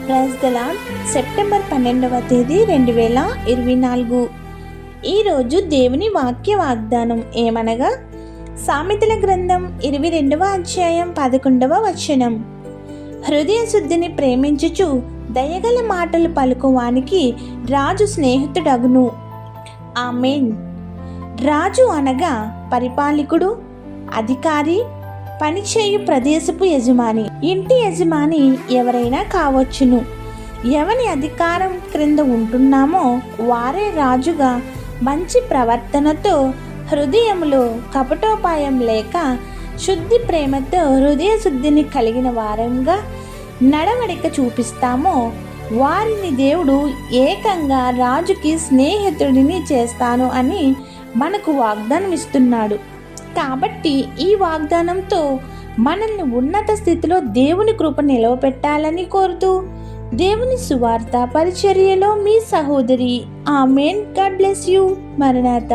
Praise the lord. September 12వ తేదీ 2024. ఈరోజు దేవుని వాక్య వాగ్దానం ఏమనగా సామెతల గ్రంథం 22వ అధ్యాయం 11వ వచనం. హృదయ శుద్ధిని ప్రేమించుచు దయగల మాటలు పలుకువానికి రాజు స్నేహితుడగును. ఆమేన్. రాజు అనగా పరిపాలకుడు, అధికారి, పనిచేయు ప్రదేశపు యజమాని. ఇంటి యజమాని ఎవరైనా కావచ్చును. ఎవని అధికారం క్రింద ఉంటున్నామో వారే రాజుగా మంచి ప్రవర్తనతో, హృదయములో కపటోపాయం లేక శుద్ధి ప్రేమతో హృదయ శుద్ధిని కలిగిన వారంగా నడవడిక చూపిస్తామో వారిని దేవుడు ఏకంగా రాజుకి స్నేహితుడిని చేస్తాను అని మనకు వాగ్దానం ఇస్తున్నాడు. కాబట్టి ఈ వాగ్దానంతో మనల్ని ఉన్నత స్థితిలో దేవుని కృప నిలవపెట్టాలని కోరుతూ దేవుని సువార్త పరిచర్యలో మీ సహోదరి. ఆమేన్. God bless you. మరణాత.